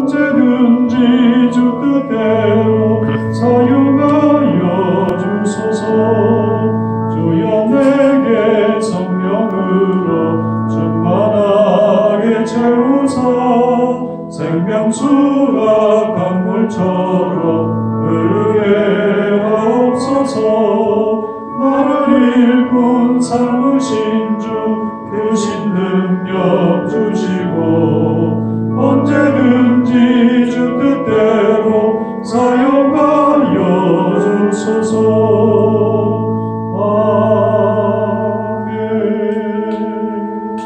언제든지 주 뜻대로 사용하여 주소서. 주여 내게 성령으로 충만하게 채우사 생명수가 강물처럼 흐르게 하옵소서. 나를 일꾼 삼으신 주 크신 능력 주시고 언제든지 주 뜻대로 사용하여 주소서. 아멘.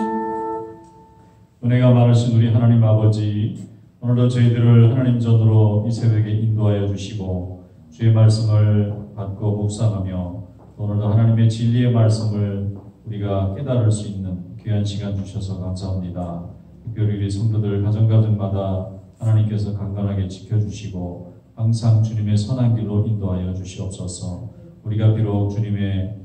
은혜가 많으신 우리 하나님 아버지, 오늘도 저희들을 하나님 전으로 이 새벽에 인도하여 주시고 주의 말씀을 받고 묵상하며 오늘도 하나님의 진리의 말씀을 우리가 깨달을 수 있는 귀한 시간 주셔서 감사합니다. 특별히 우리 성도들 가정가정마다 하나님께서 강건하게 지켜주시고 항상 주님의 선한 길로 인도하여 주시옵소서. 우리가 비록 주님의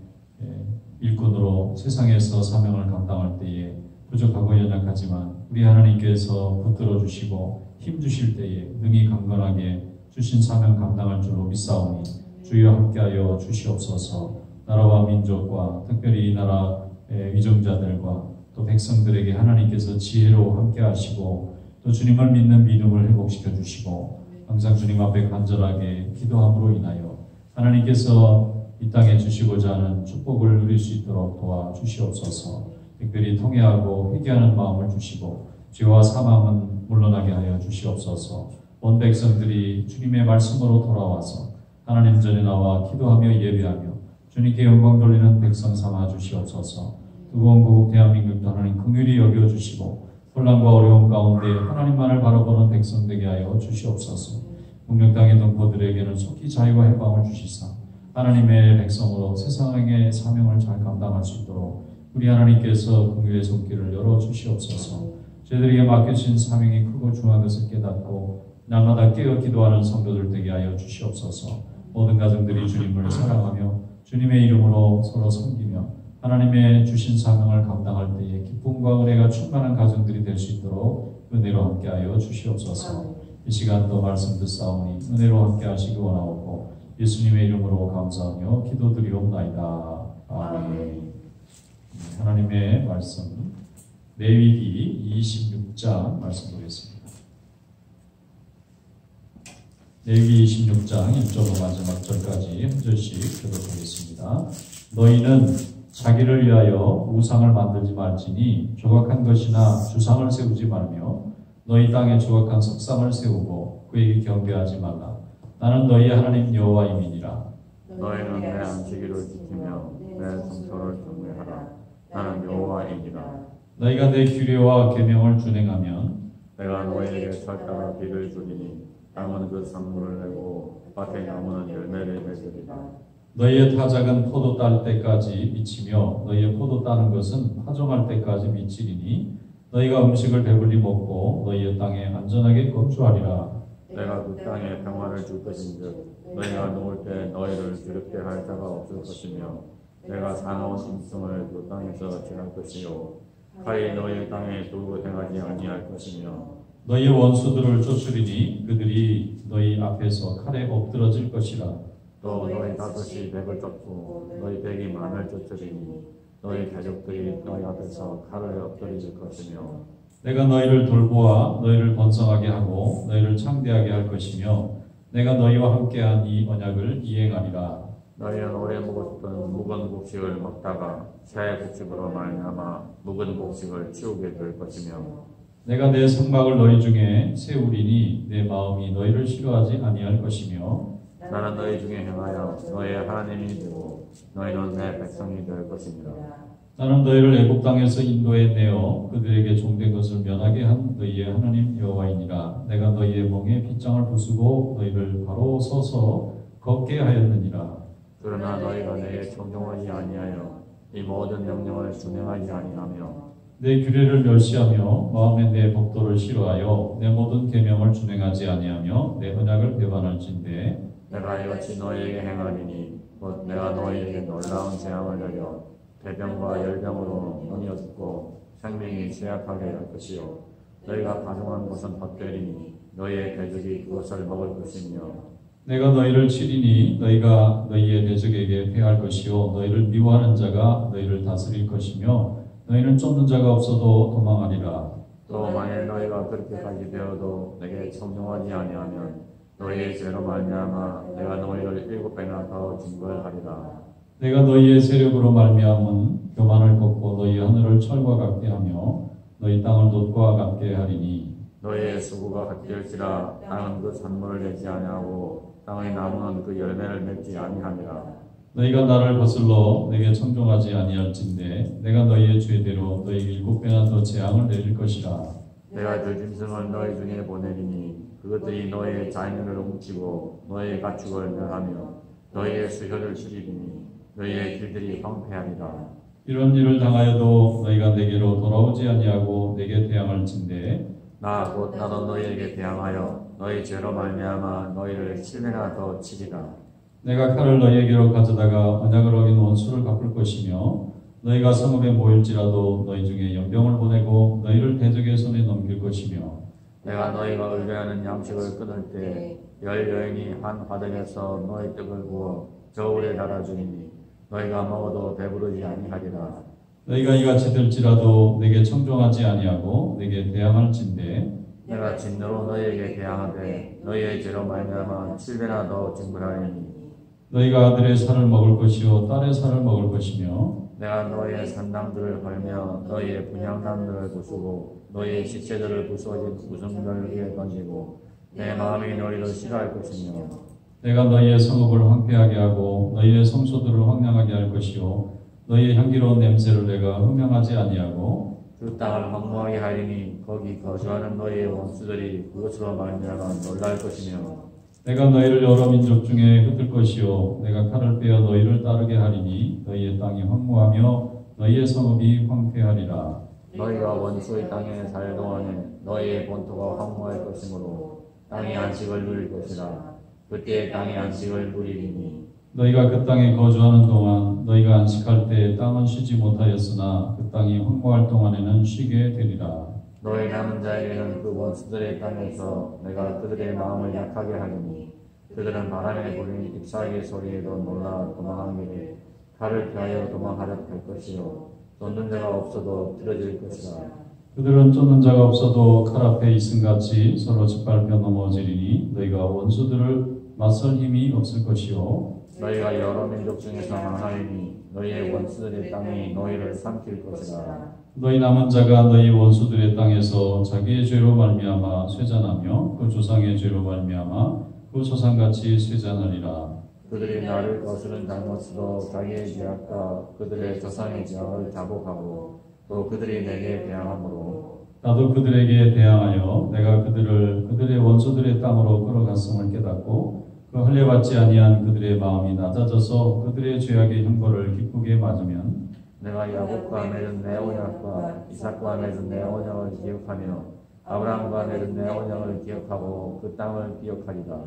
일꾼으로 세상에서 사명을 감당할 때에 부족하고 연약하지만 우리 하나님께서 붙들어 주시고 힘 주실 때에 능히 강건하게 주신 사명 감당할 줄로 믿사오니 주여 함께하여 주시옵소서. 나라와 민족과 특별히 이 나라의 위정자들과 또 백성들에게 하나님께서 지혜로 함께하시고 또 주님을 믿는 믿음을 회복시켜 주시고 항상 주님 앞에 간절하게 기도함으로 인하여 하나님께서 이 땅에 주시고자 하는 축복을 누릴 수 있도록 도와주시옵소서. 특별히 통회하고 회개하는 마음을 주시고 죄와 사망은 물러나게 하여 주시옵소서. 온 백성들이 주님의 말씀으로 돌아와서 하나님 전에 나와 기도하며 예배하며 주님께 영광 돌리는 백성 삼아 주시옵소서. 뜨거운 고국 대한민국도 하나님 긍휼히 여겨주시고 혼란과 어려움 가운데 하나님만을 바라보는 백성 되게 하여 주시옵소서. 국력 땅의 동포들에게는 속히 자유와 해방을 주시사 하나님의 백성으로 세상의 사명을 잘 감당할 수 있도록 우리 하나님께서 긍휼의 손길을 열어주시옵소서. 저희들에게 맡겨주신 사명이 크고 중요한 것을 깨닫고 날마다 깨어 기도하는 성도들 되게 하여 주시옵소서. 모든 가정들이 주님을 사랑하며 주님의 이름으로 서로 섬기며 하나님의 주신 사명을 감당할 때에 기쁨과 은혜가 충만한 가정들이 될 수 있도록 은혜로 함께하여 주시옵소서. 이 시간도 말씀 듣사오니 은혜로 함께하시기 원하옵고 예수님의 이름으로 감사하며 기도드리옵나이다. 아멘. 하나님의 말씀 레위기 26장 말씀 보겠습니다. 레위기 26장 1절로 마지막 절까지 한 절씩 교독하겠습니다. 너희는 자기를 위하여 우상을 만들지 말지니 조각한 것이나 주상을 세우지 말며 너희 땅에 조각한 석상을 세우고 그에게 경배하지 말라. 나는 너희 하나님 여호와임이니라. 너희는 내 안식일을 지키며 내 성소를 경배하라. 나는 여호와이니라. 너희가 내 규례와 계명을 준행하면 내가 너희에게 철가와 비를 주리니 땅은 그 산물을 내고 밭의 나무는 열매를 맺으리라. 너희의 타작은 포도 딸 때까지 미치며 너희의 포도 따는 것은 파종할 때까지 미치리니 너희가 음식을 배불리 먹고 너희의 땅에 안전하게 거주하리라. 내가 그 땅에 평화를 줄 것인즉 너희가 누울 때 너희를 두렵게 할 자가 없을 것이며 내가 사나운 짐승을 그 땅에서 제할 것이요 칼이 너희 땅에 돌고 행하지 아니할 것이며 너희의 원수들을 쫓으리니 그들이 너희 앞에서 칼에 엎드러질 것이라. 또 너희 다섯이 백을 쫓고 너희 백이 만을 쫓으리니 너희 대적들이 너희 앞에서 칼을 엎드릴 것이며 내가 너희를 돌보아 너희를 번성하게 하고 너희를 창대하게 할 것이며 내가 너희와 함께한 이 언약을 이행하리라. 너희는 오래 먹었던 묵은 곡식을 먹다가 새 곡식으로 말미암아 묵은 곡식을 치우게 될 것이며 내가 내 성막을 너희 중에 세우리니 내 마음이 너희를 싫어하지 아니할 것이며 나는 너희 중에 행하여 너희의 하나님이 되고 너희는 내 백성이 될 것이니라. 나는 너희를 애굽 땅에서 인도해 내어 그들에게 종된 것을 면하게 한 너희의 하나님 여호와이니라. 내가 너희의 멍에 빗장을 부수고 너희를 바로 서서 걷게 하였느니라. 그러나 너희가 내게 청종하지 아니하여 이 모든 명령을 준행하지 아니하며 내 규례를 멸시하며 마음에 내 법도를 싫어하여 내 모든 계명을 준행하지 아니하며 내 언약을 배반할진대 내가 이같이 너희에게 행하리니 곧 내가 너희에게 놀라운 재앙을 내려 대병과 열병으로 눈이 어둡고 생명이 쇠약하게 할 것이요 너희가 가정한 것은 헛되리니 너희의 대적이 그것을 먹을 것이며 내가 너희를 치리니 너희가 너희의 대적에게 패할 것이요 너희를 미워하는 자가 너희를 다스릴 것이며 너희는 쫓는 자가 없어도 도망하리라. 또 만일 너희가 그렇게까지 되어도 내게 청종하지 아니하면 너희의 죄로 말미암아 내가 너희를 7배나 더 징벌하리라. 내가 너희의 세력으로 말미암은 교만을 꺾고 너희 하늘을 철과 같게 하며 너희 땅을 돛과 같게 하리니 너희의 수고가 같을지라 땅은 그 산물을 내지 아니하고 땅의 나무는 그 열매를 맺지 아니하니라. 너희가 나를 거슬러 내게 청종하지 아니할진대 내가 너희의 죄대로 너희 7배나 더 재앙을 내릴 것이라. 내가 들짐승을 너희 중에 보내리니 그것들이 너희의 자녀를 훔치고 너희의 가축을 멸하며 너희의 수혈을 줄이리니 너희의 길들이 황폐하리라. 이런 일을 당하여도 너희가 내게로 돌아오지 아니하고 내게 대항할진대 나 곧 나도 너희에게 대항하여 너희 죄로 말미암아 너희를 7배나 더 치리라. 내가 칼을 너희에게로 가져다가 언약을 어긴 원수를 갚을 것이며 너희가 성읍에 모일지라도 너희 중에 연병을 보내고 너희를 대적의 손에 넘길 것이며 내가 너희가 의뢰하는 양식을 끊을 때 열 여인이 한 화덕에서 너희 떡을 부어 저울에 달아주리니 너희가 먹어도 배부르지 아니하리라. 너희가 이같이 될지라도 내게 청종하지 아니하고 내게 대항할진대 내가 진노로 너희에게 대항하되 너희의 죄로 말미암아 7배나 더 징벌하리니 너희가 아들의 살을 먹을 것이요 딸의 살을 먹을 것이며 내가 너희의 산당들을 벌며 너희의 분향단들을 부수고 너희의 시체들을 부서진 우승들 위에 던지고 내 마음이 너희를 싫어할 것이며 내가 너희의 성읍을 황폐하게 하고 너희의 성소들을 황량하게 할 것이요 너희의 향기로운 냄새를 내가 흠명하지 아니하고 그 땅을 황무하게 하리니 거기 거주하는 너희의 원수들이 그것으로 말미암아 놀랄 것이며 내가 너희를 여러 민족 중에 흩을 것이요 내가 칼을 빼어 너희를 따르게 하리니 너희의 땅이 황무하며 너희의 성읍이 황폐하리라. 너희가 원수의 땅에 살 동안에 너희의 본토가 황무할 것이므로 땅의 안식을 누릴 것이라. 그때의 땅의 안식을 누리리니 너희가 그 땅에 거주하는 동안 너희가 안식할 때 땅은 쉬지 못하였으나 그 땅이 황무할 동안에는 쉬게 되리라. 너희 남은 자에게는 그 원수들의 땅에서 내가 그들의 마음을 약하게 하리니 그들은 바람에 불린 잎사귀 소리에도 놀라 도망하기를 칼을 피하여 도망하려 할 것이요 쫓는 자가 없어도 틀어질 것이라. 그들은 쫓는 자가 없어도 칼 앞에 있음같이 서로 짓밟혀 넘어지리니 너희가 원수들을 맞설 힘이 없을 것이요 너희가 여러 민족 중에서 망하리니 너희의 원수들의 땅이 너희를 삼킬 것이라. 너희 남은 자가 너희 원수들의 땅에서 자기의 죄로 말미암아 쇠잔하며 그 조상의 죄로 말미암아 그 소상같이 쇠잔하리라. 그들이 나를 거스른 잘못으로 자기의 죄악과 그들의 조상의 죄악을 자복하고 또 그들이 내게 대항함으로 나도 그들에게 대항하여 내가 그들을 그들의 원수들의 땅으로 끌어갔음을 깨닫고 그 할례받지 아니한 그들의 마음이 낮아져서 그들의 죄악의 형벌을 기쁘게 맞으면 내가 야곱과 맺은 내 언약과 이삭과 맺은 내 언약을 기억하며 아브라함과 맺은 내 언약을 기억하고 그 땅을 기억하리라.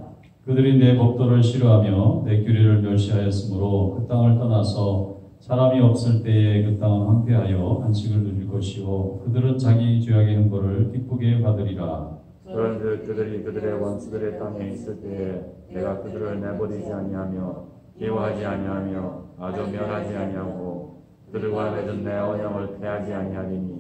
그들이 내 법도를 싫어하며 내 규례를 멸시하였으므로 그 땅을 떠나서 사람이 없을 때에 그 땅은 황폐하여 안식을 누릴 것이요 그들은 자기 죄악의 형벌을 기쁘게 받으리라. 그런즉 그들이 그들의 원수들의 땅에 있을 때에 내가 그들을 내버리지 아니하며 미워하지 아니하며 아주 멸하지 아니하고 그들과 맺은 내 언약을 폐하지 아니하리니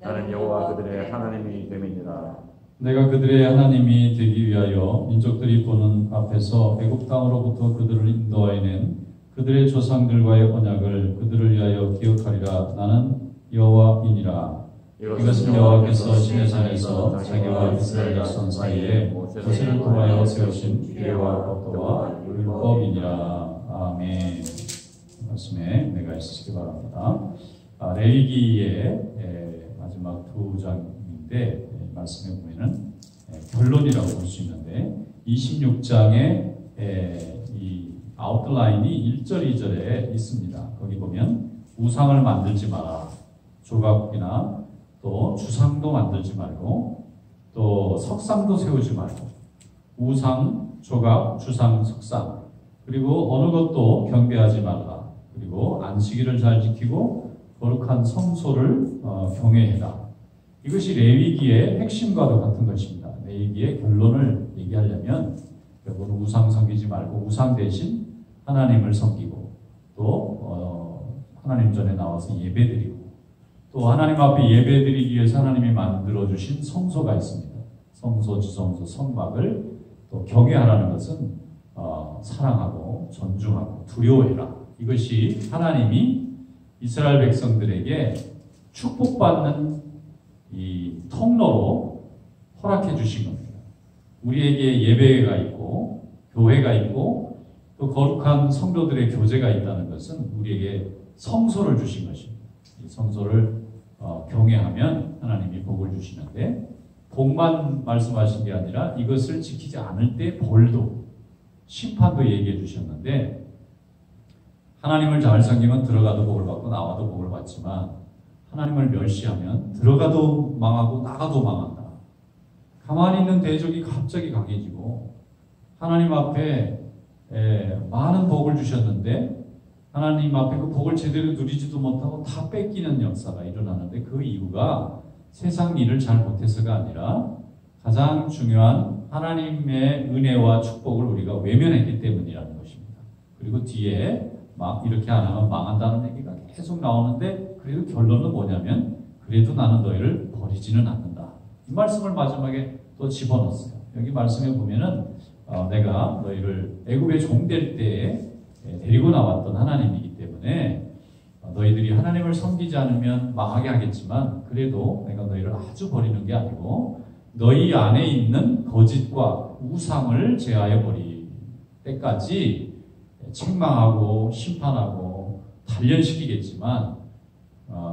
나는 여호와 그들의 하나님이 됨이니라. 내가 그들의 하나님이 되기 위하여 민족들이 보는 앞에서 애굽 땅으로부터 그들을 인도하여낸 그들의 조상들과의 언약을 그들을 위하여 기억하리라. 나는 여호와이니라. 이것은 여호와께서 시내산에서 자기와 이스라엘 자손 사이에 모세를 통하여 세우신 규례와 법도와 율법이니라. 아멘. 말씀에 내가 있으시기 바랍니다. 레위기의 마지막 두 장인데 말씀에 보면은 결론이라고 볼 수 있는데 26장에 이 아웃라인이 1절, 2절에 있습니다. 거기 보면 우상을 만들지 마라. 조각이나 또 주상도 만들지 말고 또 석상도 세우지 말고 우상, 조각, 주상, 석상 그리고 어느 것도 경배하지 말라. 그리고 안식일을 잘 지키고 거룩한 성소를 경외해라. 이것이 레위기의 핵심과도 같은 것입니다. 얘기의 결론을 얘기하려면 결국은 우상 섬기지 말고 우상 대신 하나님을 섬기고 또 하나님 전에 나와서 예배드리고 또 하나님 앞에 예배드리기 위해서 하나님이 만들어주신 성소가 있습니다. 성소, 지성소, 성막을 또 경외하라는 것은 사랑하고 존중하고 두려워해라. 이것이 하나님이 이스라엘 백성들에게 축복받는 이 통로로 허락해 주신 겁니다. 우리에게 예배가 있고 교회가 있고 또 거룩한 성도들의 교제가 있다는 것은 우리에게 성소를 주신 것입니다. 이 성소를 경외하면 하나님이 복을 주시는데 복만 말씀하신 게 아니라 이것을 지키지 않을 때 벌도 심판도 얘기해 주셨는데 하나님을 잘 섬기면 들어가도 복을 받고 나와도 복을 받지만 하나님을 멸시하면 들어가도 망하고 나가도 망한다. 가만히 있는 대적이 갑자기 강해지고 하나님 앞에 많은 복을 주셨는데 하나님 앞에 그 복을 제대로 누리지도 못하고 다 뺏기는 역사가 일어나는데 그 이유가 세상 일을 잘 못해서가 아니라 가장 중요한 하나님의 은혜와 축복을 우리가 외면했기 때문이라는 것입니다. 그리고 뒤에 막 이렇게 안 하면 망한다는 얘기가 계속 나오는데 그래도 결론은 뭐냐면 그래도 나는 너희를 버리지는 않는다. 이 말씀을 마지막에 또 집어넣었어요. 여기 말씀에 보면은 내가 너희를 애굽의 종될 때에 데리고 나왔던 하나님이기 때문에 너희들이 하나님을 섬기지 않으면 망하게 하겠지만 그래도 내가 너희를 아주 버리는 게 아니고 너희 안에 있는 거짓과 우상을 제하여 버릴 때까지 책망하고 심판하고 단련시키겠지만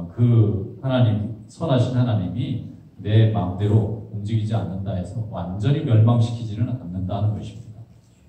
그 하나님, 선하신 하나님이 내 마음대로 움직이지 않는다 해서 완전히 멸망시키지는 않는다는 것입니다.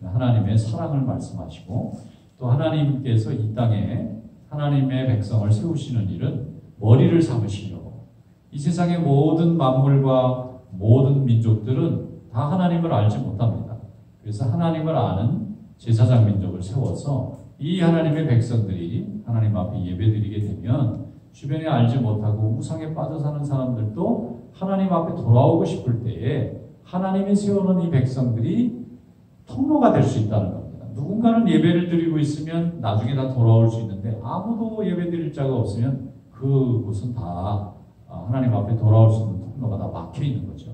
하나님의 사랑을 말씀하시고 또 하나님께서 이 땅에 하나님의 백성을 세우시는 일은 머리를 삼으시려고 이 세상의 모든 만물과 모든 민족들은 다 하나님을 알지 못합니다. 그래서 하나님을 아는 제사장 민족을 세워서 이 하나님의 백성들이 하나님 앞에 예배드리게 되면 주변에 알지 못하고 우상에 빠져 사는 사람들도 하나님 앞에 돌아오고 싶을 때에 하나님이 세우는 이 백성들이 통로가 될 수 있다는 겁니다. 누군가는 예배를 드리고 있으면 나중에 다 돌아올 수 있는데 아무도 예배 드릴 자가 없으면 그곳은 다 하나님 앞에 돌아올 수 있는 통로가 다 막혀 있는 거죠.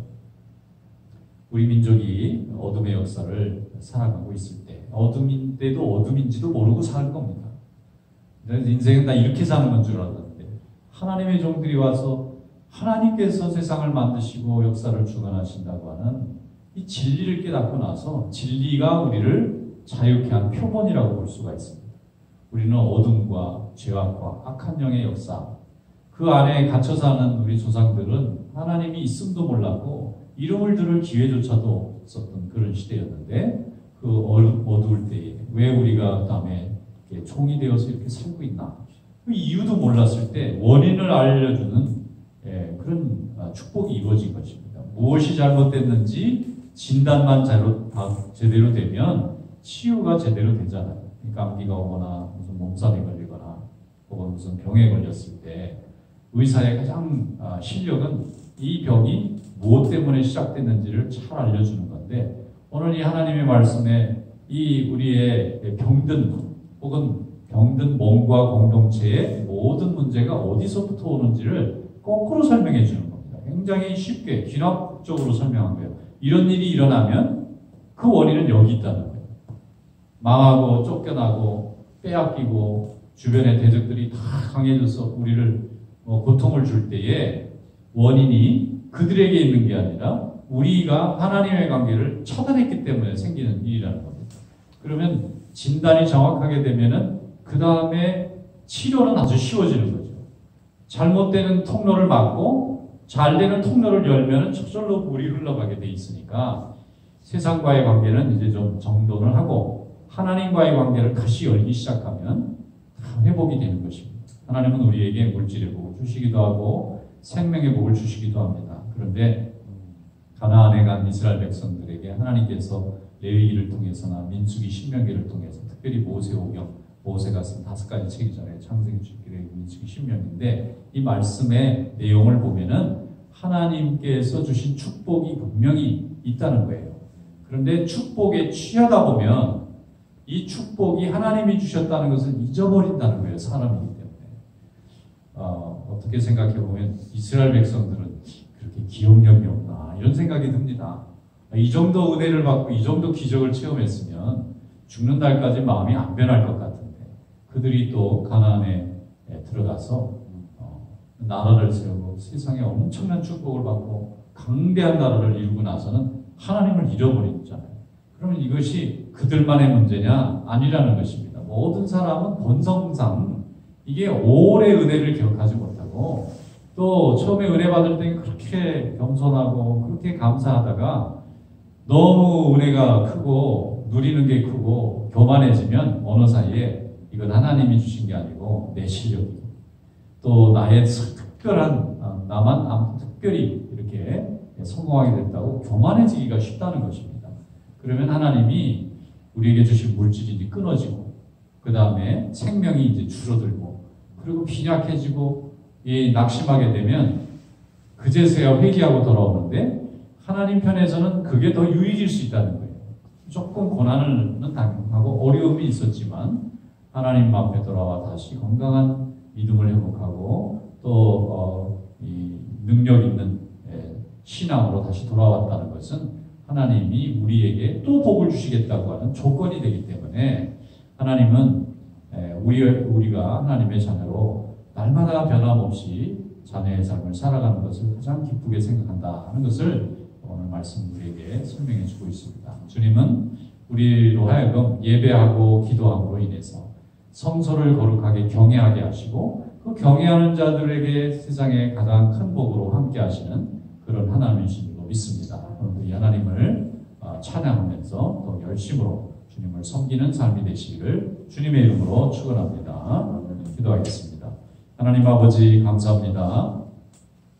우리 민족이 어둠의 역사를 살아가고 있을 때 어둠인데도 어둠인지도 모르고 살 겁니다. 인생은 다 이렇게 사는 건 줄 알았는데 하나님의 종들이 와서 하나님께서 세상을 만드시고 역사를 주관하신다고 하는 이 진리를 깨닫고 나서 진리가 우리를 자유케 한 표본이라고 볼 수가 있습니다. 우리는 어둠과 죄악과 악한 영의 역사 그 안에 갇혀 사는 우리 조상들은 하나님이 있음도 몰랐고 이름을 들을 기회조차도 없었던 그런 시대였는데 그 어두울 때에 왜 우리가 그 다음에 종이 되어서 이렇게 살고 있나 그 이유도 몰랐을 때 원인을 알려주는 그런 축복이 이루어진 것입니다. 무엇이 잘못됐는지 진단만 제대로 되면 치유가 제대로 되잖아요. 감기가 오거나 무슨 몸살이 걸리거나 혹은 무슨 병에 걸렸을 때 의사의 가장 실력은 이 병이 무엇 때문에 시작됐는지를 잘 알려주는 건데 오늘 이 하나님의 말씀에 이 우리의 병든 혹은 병든 몸과 공동체의 모든 문제가 어디서부터 오는지를 거꾸로 설명해 주는 겁니다. 굉장히 쉽게 귀납적으로 설명한 거예요. 이런 일이 일어나면 그 원인은 여기 있다는 거예요. 망하고 쫓겨나고 빼앗기고 주변의 대적들이 다 강해져서 우리를 고통을 줄 때에 원인이 그들에게 있는 게 아니라 우리가 하나님의 관계를 차단했기 때문에 생기는 일이라는 겁니다. 그러면 진단이 정확하게 되면은 그 다음에 치료는 아주 쉬워지는 거죠. 잘못되는 통로를 막고 잘 되는 통로를 열면은 저절로 물이 흘러가게 돼 있으니까 세상과의 관계는 이제 좀 정돈을 하고 하나님과의 관계를 다시 열기 시작하면 다 회복이 되는 것입니다. 하나님은 우리에게 물질의 복을 주시기도 하고 생명의 복을 주시기도 합니다. 그런데 가나안에 간 이스라엘 백성들에게 하나님께서 레위기를 통해서나 민수기 신명기를 통해서 특별히 모세오경 모세가 쓴 5가지 책이잖아요. 창세기, 출애굽기, 민수기, 신명기인데 이 말씀의 내용을 보면은 하나님께서 주신 축복이 분명히 있다는 거예요. 그런데 축복에 취하다 보면 이 축복이 하나님이 주셨다는 것을 잊어버린다는 거예요. 사람이기 때문에. 어떻게 생각해 보면 이스라엘 백성들은 그렇게 기억력이 없나 이런 생각이 듭니다. 이 정도 은혜를 받고 이 정도 기적을 체험했으면 죽는 날까지 마음이 안 변할 것 같은데 그들이 또 가나안에 들어가서 나라를 세우고 세상에 엄청난 축복을 받고 강대한 나라를 이루고 나서는 하나님을 잃어버리잖아요. 그러면 이것이 그들만의 문제냐? 아니라는 것입니다. 모든 사람은 본성상 이게 오래 은혜를 기억하지 못하고 또 처음에 은혜 받을 때 그렇게 겸손하고 그렇게 감사하다가 너무 은혜가 크고 누리는 게 크고 교만해지면 어느 사이에 이건 하나님이 주신 게 아니고 내 실력이 또 나의 특별한 나만 특별히 이렇게 성공하게 됐다고 교만해지기가 쉽다는 것입니다. 그러면 하나님이 우리에게 주신 물질이 이제 끊어지고 그 다음에 생명이 이제 줄어들고 그리고 빈약해지고 낙심하게 되면 그제서야 회개하고 돌아오는데 하나님 편에서는 그게 더 유익일 수 있다는 거예요. 조금 고난은 당하고 어려움이 있었지만 하나님 앞에 돌아와 다시 건강한 믿음을 회복하고 또 이 능력 있는 신앙으로 다시 돌아왔다는 것은 하나님이 우리에게 또 복을 주시겠다고 하는 조건이 되기 때문에 하나님은 우리가 하나님의 자녀로 날마다 변함없이 자녀의 삶을 살아가는 것을 가장 기쁘게 생각한다 하는 것을 오늘 말씀 우리에게 설명해 주고 있습니다. 주님은 우리로 하여금 예배하고 기도함으로 인해서 성소를 거룩하게 경외하게 하시고 그 경외하는 자들에게 세상에 가장 큰 복으로 함께 하시는 그런 하나님이신 줄로 믿습니다. 오늘 이 하나님을 찬양하면서 또 열심으로 주님을 섬기는 삶이 되시기를 주님의 이름으로 축원합니다. 기도하겠습니다. 하나님 아버지 감사합니다.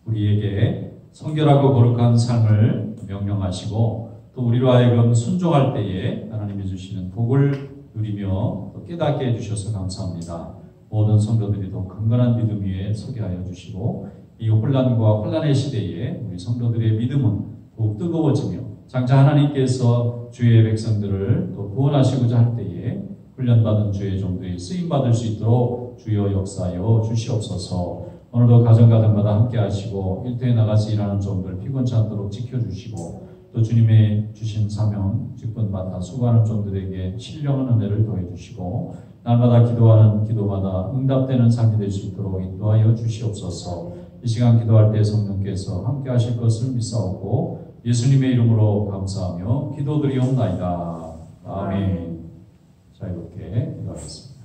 우리에게 성결하고 거룩한 삶을 명령하시고 또 우리로 하여금 순종할 때에 하나님이 주시는 복을 누리며 또 깨닫게 해주셔서 감사합니다. 모든 성도들이 더 강건한 믿음 위에 서게 하여 주시고 이 혼란의 시대에 우리 성도들의 믿음은 더욱 뜨거워지며 장차 하나님께서 주의 백성들을 또 구원하시고자 할 때에 훈련받은 주의 종들이 쓰임받을 수 있도록 주여 역사하여 주시옵소서. 오늘도 가정가정마다 함께 하시고 일터에 나가서 일하는 종들 피곤치 않도록 지켜주시고 또 주님의 주신 사명 직분 받아 수고하는 종들에게 신령한 은혜를 더해 주시고 날마다 기도하는 기도마다 응답되는 삶이 될 수 있도록 인도하여 주시옵소서. 이 시간 기도할 때 성령께서 함께 하실 것을 믿사오고 예수님의 이름으로 감사하며 기도드리옵나이다. 아멘. 자, 이렇게 기도하겠습니다.